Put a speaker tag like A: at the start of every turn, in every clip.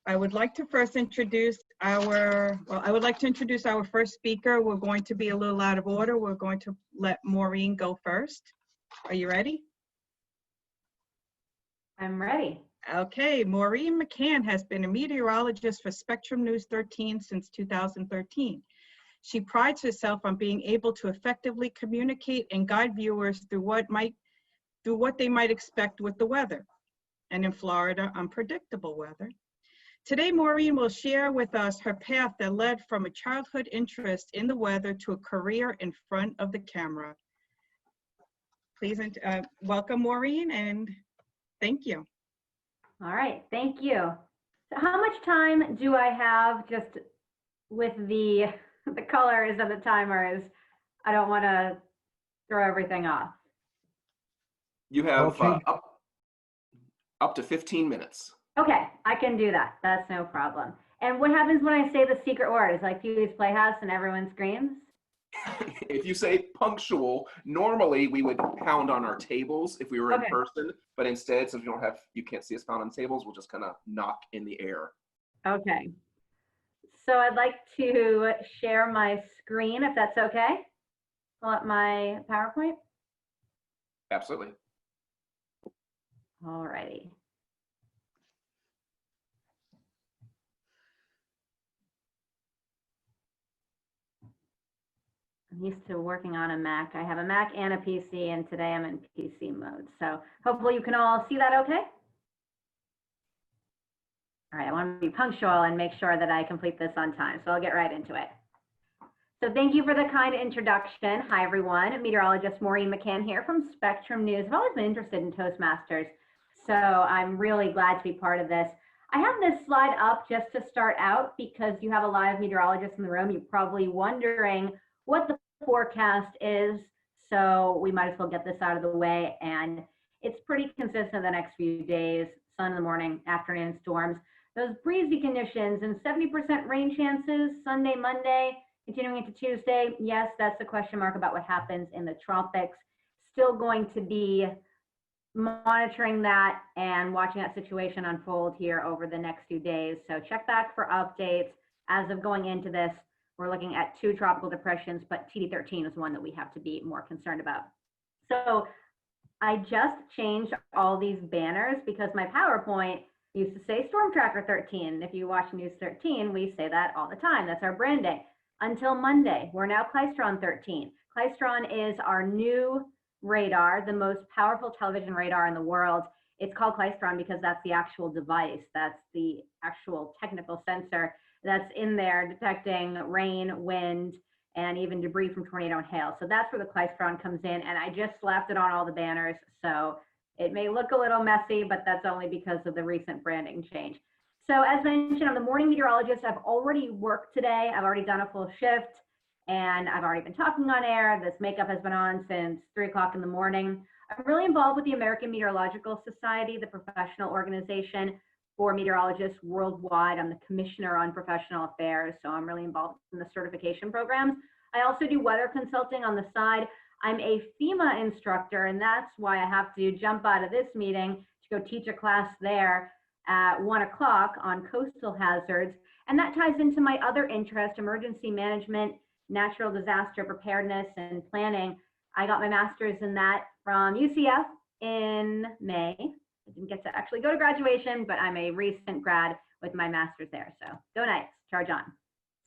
A: I would like to first introduce our first speaker. We're going to be a little out of order. We're going to let Maureen go first. Are you ready?
B: I'm ready.
A: Okay, Maureen McCann has been a meteorologist for Spectrum News 13 since 2013. She prides herself on being able to effectively communicate and guide viewers through what they might expect with the weather, and in Florida, unpredictable weather. Today, Maureen will share with us her path that led from a childhood interest in the weather to a career in front of the camera. Please welcome Maureen, and thank you.
B: All right, thank you. So how much time do I have just with the colors of the timers? I don't want to throw everything off.
C: You have up to 15 minutes.
B: Okay, I can do that. That's no problem. And what happens when I say the secret word? Is like Pee-wee's Playhouse and everyone screams?
C: If you say punctual, normally we would pound on our tables if we were in person, but instead, since you can't see us pound on tables, we'll just kind of knock in the air.
B: Okay. So I'd like to share my screen, if that's okay. Pull up my PowerPoint.
C: Absolutely.
B: All righty. I'm used to working on a Mac. I have a Mac and a PC, and today I'm in PC mode. So hopefully you can all see that okay? All right, I want to be punctual and make sure that I complete this on time, so I'll get right into it. So thank you for the kind introduction. Hi, everyone. Meteorologist Maureen McCann here from Spectrum News. I've always been interested in Toastmasters, so I'm really glad to be part of this. I have this slide up just to start out because you have a live meteorologist in the room. You're probably wondering what the forecast is, so we might as well get this out of the way. And it's pretty consistent the next few days, sun in the morning, afternoon storms, those breezy conditions and 70% rain chances Sunday, Monday, continuing into Tuesday. Yes, that's a question mark about what happens in the tropics. Still going to be monitoring that and watching that situation unfold here over the next few days. So check back for updates. As of going into this, we're looking at 2 tropical depressions, but TD13 is one that we have to be more concerned about. So I just changed all these banners because my PowerPoint used to say Storm Tracker 13. If you watch News 13, we say that all the time. That's our branding. Until Monday, we're now Klystron 13. Klystron is our new radar, the most powerful television radar in the world. It's called Klystron because that's the actual device. That's the actual technical sensor that's in there detecting rain, wind, and even debris from tornado and hail. So that's where the Klystron comes in, and I just slapped it on all the banners. So it may look a little messy, but that's only because of the recent branding change. So as mentioned, I'm the morning meteorologist. I've already worked today. I've already done a full shift, and I've already been talking on air. This makeup has been on since 3 o'clock in the morning. I'm really involved with the American Meteorological Society, the professional organization for meteorologists worldwide. I'm the commissioner on professional affairs, so I'm really involved in the certification programs. I also do weather consulting on the side. I'm a FEMA instructor, and that's why I have to jump out of this meeting to go teach a class there at 1 o'clock on coastal hazards. And that ties into my other interest, emergency management, natural disaster preparedness, and planning. I got my master's in that from UCF in May. I didn't get to actually go to graduation, but I'm a recent grad with my master's there. So go Knights, charge on.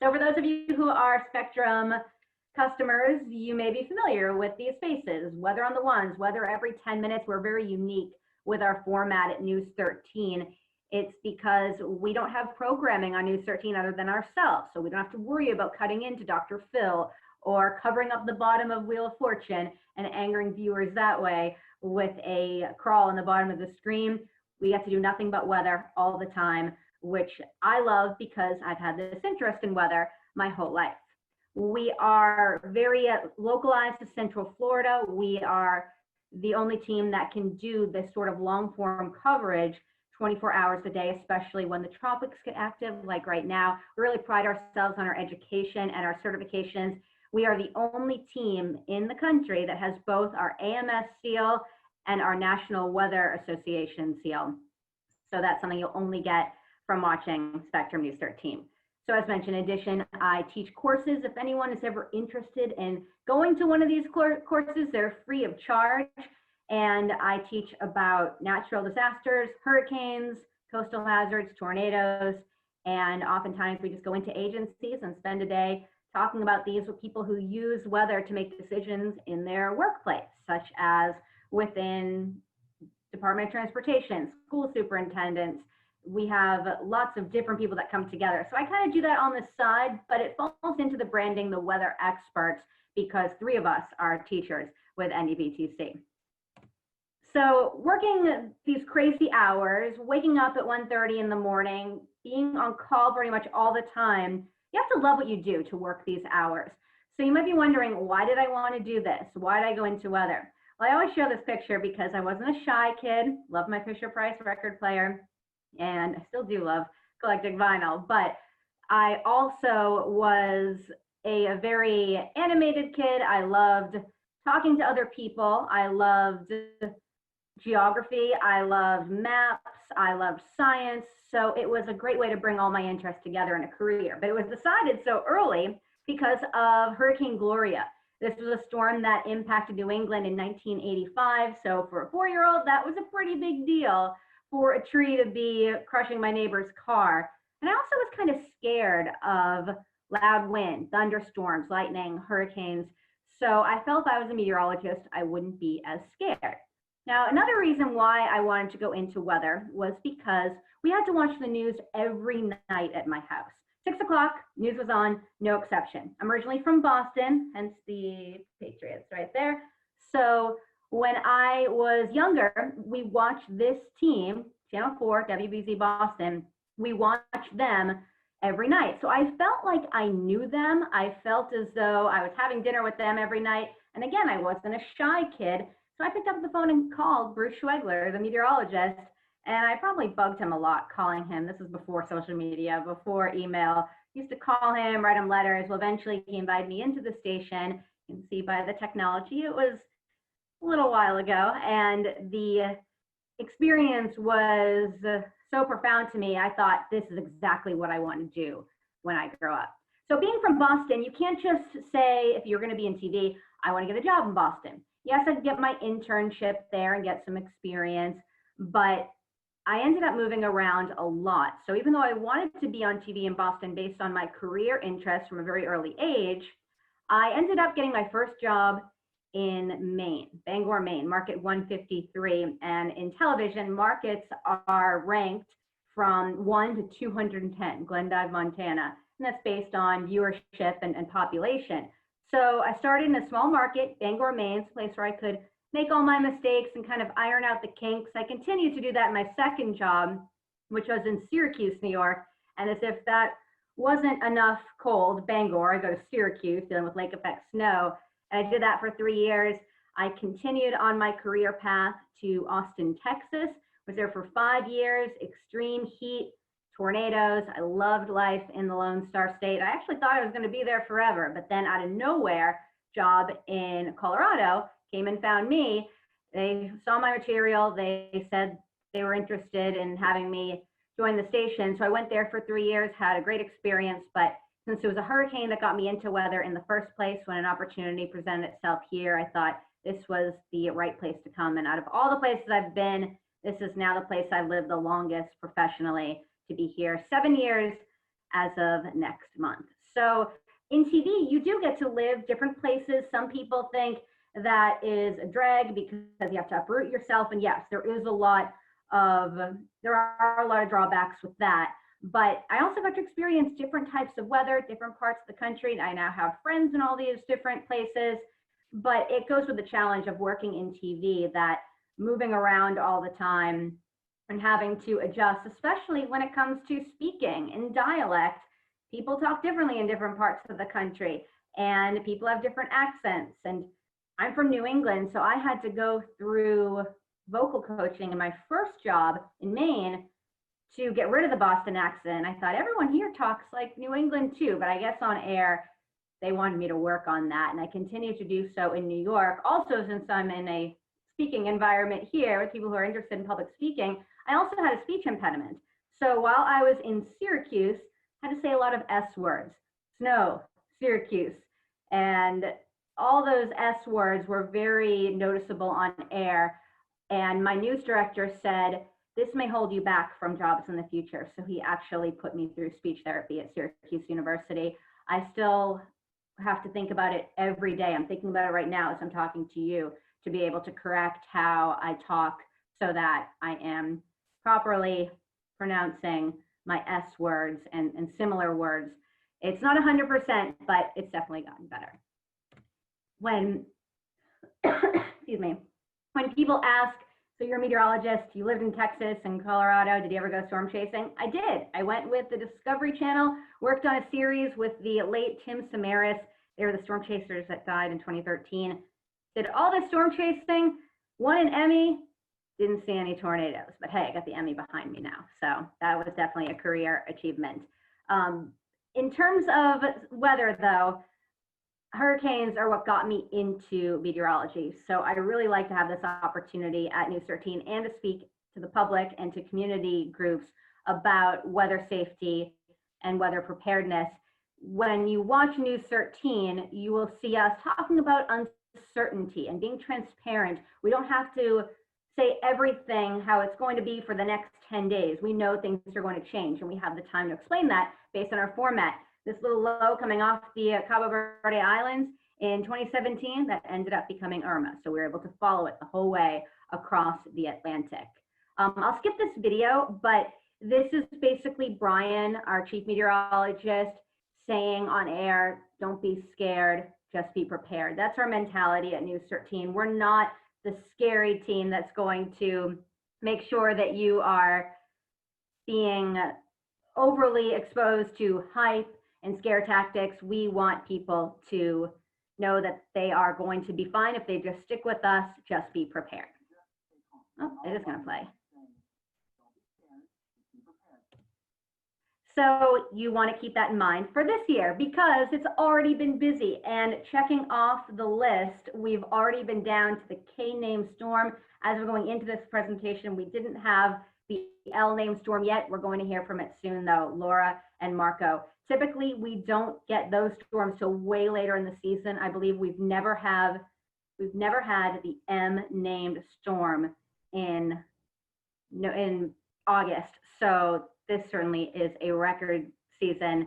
B: So for those of you who are Spectrum customers, you may be familiar with these faces, weather on the ones, weather every 10 minutes. We're very unique with our format at News 13. It's because we don't have programming on News 13 other than ourselves. So we don't have to worry about cutting into Dr. Phil or covering up the bottom of Wheel of Fortune and angering viewers that way with a crawl on the bottom of the screen. We get to do nothing but weather all the time, which I love because I've had this interest in weather my whole life. We are very localized to Central Florida. We are the only team that can do this sort of long form coverage 24 hours a day, especially when the tropics get active, like right now. We really pride ourselves on our education and our certifications. We are the only team in the country that has both our AMS seal and our National Weather Association seal. So that's something you'll only get from watching Spectrum News 13. So as mentioned, in addition, I teach courses. If anyone is ever interested in going to one of these courses, they're free of charge. And I teach about natural disasters, hurricanes, coastal hazards, tornadoes, and oftentimes we just go into agencies and spend a day talking about these with people who use weather to make decisions in their workplace, such as within Department of Transportation, school superintendents. We have lots of different people that come together. So I kind of do that on the side, but it falls into the branding the weather experts because 3 of us are teachers with NEBTC. So working these crazy hours, waking up at 1:30 in the morning, being on call pretty much all the time, you have to love what you do to work these hours. So you might be wondering, why did I want to do this? Why did I go into weather? Well, I always show this picture because I wasn't a shy kid, loved my Fisher-Price record player, and I still do love collecting vinyl, but I also was a very animated kid. I loved talking to other people. I loved geography, I loved maps, I loved science. So it was a great way to bring all my interests together in a career. But it was decided so early because of Hurricane Gloria. This was a storm that impacted New England in 1985. So for a 4-year-old, that was a pretty big deal for a tree to be crushing my neighbor's car. And I also was kind of scared of loud wind, thunderstorms, lightning, hurricanes. So I felt if I was a meteorologist, I wouldn't be as scared. Now, another reason why I wanted to go into weather was because we had to watch the news every night at my house. 6 o'clock, news was on, no exception. I'm originally from Boston, hence the Patriots right there. So when I was younger, we watched this team, Channel 4, WBZ Boston, we watched them every night. So I felt like I knew them. I felt as though I was having dinner with them every night. And again, I wasn't a shy kid. So I picked up the phone and called Bruce Schwegler, the meteorologist, and I probably bugged him a lot calling him. This was before social media, before email. Used to call him, write him letters. Well, eventually he invited me into the station. You can see by the technology, it was a little while ago. And the experience was so profound to me. I thought, this is exactly what I want to do when I grow up. So being from Boston, you can't just say, if you're going to be in TV, I want to get a job in Boston. Yes, I'd get my internship there and get some experience, but I ended up moving around a lot. So even though I wanted to be on TV in Boston based on my career interests from a very early age, I ended up getting my first job in Maine, Bangor, Maine, market 153. And in television, markets are ranked from 1 to 210, Glendive, Montana. And that's based on viewership and population. So I started in a small market, Bangor, Maine, a place where I could make all my mistakes and kind of iron out the kinks. I continued to do that in my second job, which was in Syracuse, New York. And as if that wasn't enough cold, Bangor, I go to Syracuse dealing with lake effect snow. And I did that for 3 years. I continued on my career path to Austin, Texas, was there for 5 years, extreme heat, tornadoes. I loved life in the Lone Star State. I actually thought I was going to be there forever, but then out of nowhere, job in Colorado came and found me. They saw my material. They said they were interested in having me join the station. So I went there for 3 years, had a great experience, but since it was a hurricane that got me into weather in the first place, when an opportunity presented itself here, I thought this was the right place to come. And out of all the places I've been, this is now the place I've lived the longest professionally, to be here 7 years as of next month. So in TV, you do get to live different places. Some people think that is a drag because you have to uproot yourself. And yes, there are a lot of drawbacks with that. But I also got to experience different types of weather, different parts of the country. And I now have friends in all these different places. But it goes with the challenge of working in TV, that moving around all the time and having to adjust, especially when it comes to speaking in dialect. People talk differently in different parts of the country, and people have different accents. And I'm from New England, so I had to go through vocal coaching in my first job in Maine to get rid of the Boston accent. I thought everyone here talks like New England too, but I guess on air, they wanted me to work on that. And I continue to do so in New York. Also, since I'm in a speaking environment here with people who are interested in public speaking, I also had a speech impediment. So while I was in Syracuse, I had to say a lot of S words. Snow, Syracuse. And all those S words were very noticeable on air. And my news director said, this may hold you back from jobs in the future. So he actually put me through speech therapy at Syracuse University. I still have to think about it every day. I'm thinking about it right now as I'm talking to you, to be able to correct how I talk so that I am properly pronouncing my S words and similar words. It's not 100%, but it's definitely gotten better. When, excuse me, when people ask, so you're a meteorologist, you lived in Texas and Colorado, did you ever go storm chasing? I did. I went with the Discovery Channel, worked on a series with the late Tim Samaras. They were the storm chasers that died in 2013. Did all this storm chasing, won an Emmy, didn't see any tornadoes, but hey, I got the Emmy behind me now. So that was definitely a career achievement. In terms of weather though, hurricanes are what got me into meteorology. So I really like to have this opportunity at News 13 and to speak to the public and to community groups about weather safety and weather preparedness. When you watch News 13, you will see us talking about uncertainty and being transparent. We don't have to say everything how it's going to be for the next 10 days. We know things are going to change and we have the time to explain that based on our format. This little low coming off the Cabo Verde Islands in 2017, that ended up becoming Irma. So we were able to follow it the whole way across the Atlantic. I'll skip this video, but this is basically Brian, our chief meteorologist, saying on air, don't be scared, just be prepared. That's our mentality at News 13. We're not the scary team that's going to make sure that you are being overly exposed to hype and scare tactics. We want people to know that they are going to be fine if they just stick with us, just be prepared. Oh, it is going to play. So you want to keep that in mind for this year because it's already been busy, and checking off the list, we've already been down to the K-name storm. As we're going into this presentation, we didn't have the L-name storm yet. We're going to hear from it soon though, Laura and Marco. Typically, we don't get those storms till way later in the season. I believe we've never had the M-named storm in August. So this certainly is a record season,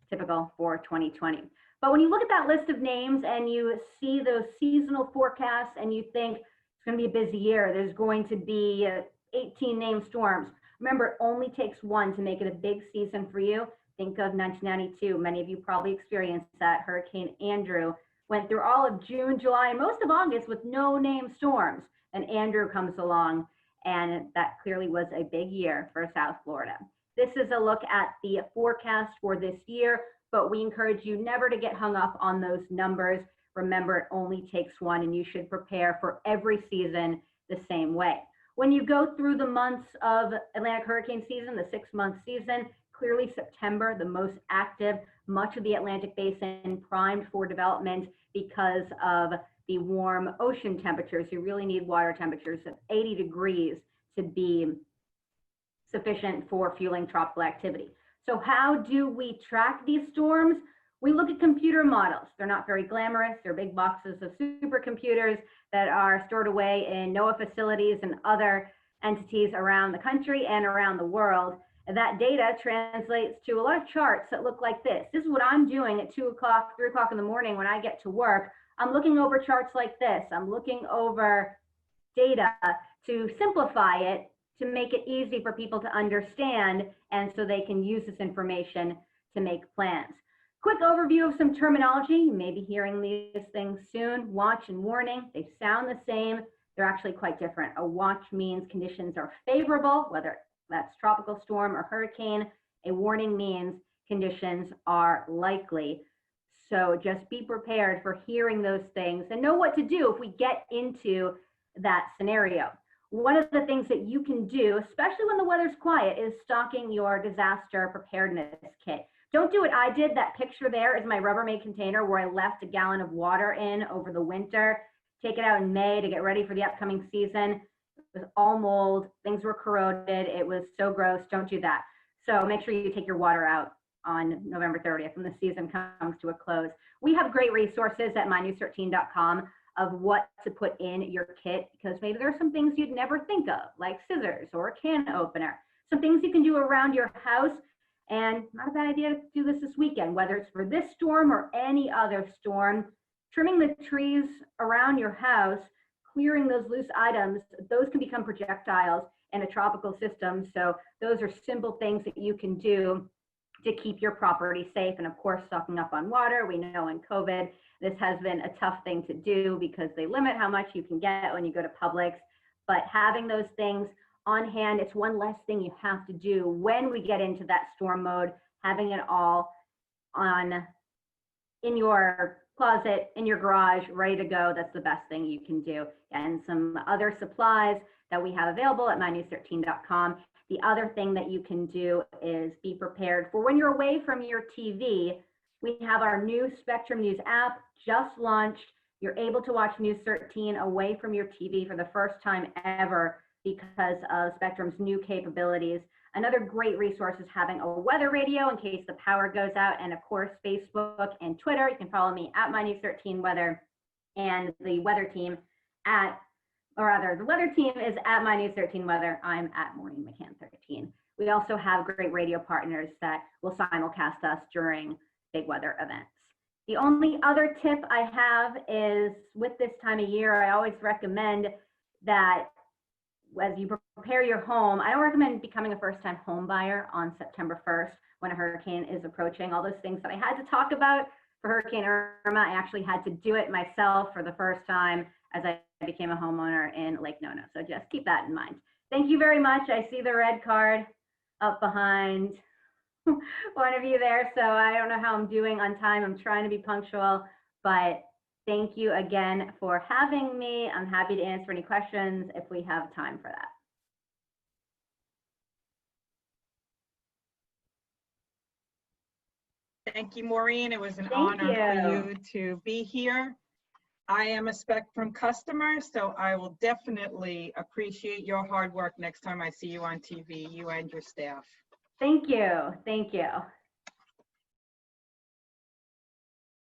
B: typical for 2020. But when you look at that list of names and you see those seasonal forecasts and you think it's going to be a busy year, there's going to be 18 named storms. Remember, it only takes one to make it a big season for you. Think of 1992. Many of you probably experienced that. Hurricane Andrew went through all of June, July, and most of August with no named storms. And Andrew comes along, and that clearly was a big year for South Florida. This is a look at the forecast for this year, but we encourage you never to get hung up on those numbers. Remember, it only takes one, and you should prepare for every season the same way. When you go through the months of Atlantic hurricane season, the 6-month season, clearly September, the most active, much of the Atlantic basin primed for development because of the warm ocean temperatures. You really need water temperatures of 80 degrees to be sufficient for fueling tropical activity. So how do we track these storms? We look at computer models. They're not very glamorous. They're big boxes of supercomputers that are stored away in NOAA facilities and other entities around the country and around the world. And that data translates to a lot of charts that look like this. This is what I'm doing at 2 o'clock, 3 o'clock in the morning when I get to work. I'm looking over charts like this. I'm looking over data to simplify it, to make it easy for people to understand, and so they can use this information to make plans. Quick overview of some terminology. You may be hearing these things soon. Watch and warning, they sound the same. They're actually quite different. A watch means conditions are favorable, whether that's tropical storm or hurricane. A warning means conditions are likely. So just be prepared for hearing those things and know what to do if we get into that scenario. One of the things that you can do, especially when the weather's quiet, is stocking your disaster preparedness kit. Don't do what I did. That picture there is my Rubbermaid container where I left a gallon of water in over the winter. Take it out in May to get ready for the upcoming season. It was all mold, things were corroded, it was so gross. Don't do that. So make sure you take your water out on November 30th when the season comes to a close. We have great resources at mynews13.com of what to put in your kit, because maybe there are some things you'd never think of, like scissors or a can opener, some things you can do around your house. And not a bad idea to do this weekend, whether it's for this storm or any other storm. Trimming the trees around your house, clearing those loose items, those can become projectiles in a tropical system. So those are simple things that you can do to keep your property safe. And of course, stocking up on water. We know in COVID, this has been a tough thing to do because they limit how much you can get when you go to Publix. But having those things on hand, it's one less thing you have to do when we get into that storm mode. Having it all in your closet, in your garage, ready to go, that's the best thing you can do. And some other supplies that we have available at mynews13.com. The other thing that you can do is be prepared for when you're away from your TV. We have our new Spectrum News app just launched. You're able to watch News 13 away from your TV for the first time ever because of Spectrum's new capabilities. Another great resource is having a weather radio in case the power goes out, and of course, Facebook and Twitter. You can follow me at mynews13weather, and the weather team the weather team is at mynews13weather. I'm at Maureen McCann 13. We also have great radio partners that will simulcast us during big weather events. The only other tip I have is, with this time of year, I always recommend that as you prepare your home, I don't recommend becoming a first-time home buyer on September 1st when a hurricane is approaching. All those things that I had to talk about for Hurricane Irma, I actually had to do it myself for the first time as I became a homeowner in Lake Nona. So just keep that in mind. Thank you very much. I see the red card up behind one of you there. So I don't know how I'm doing on time. I'm trying to be punctual, but thank you again for having me. I'm happy to answer any questions if we have time for that.
A: Thank you, Maureen. It was an honor for you to be here. I am a Spectrum customer, so I will definitely appreciate your hard work next time I see you on TV, you and your staff.
B: Thank you. Thank you.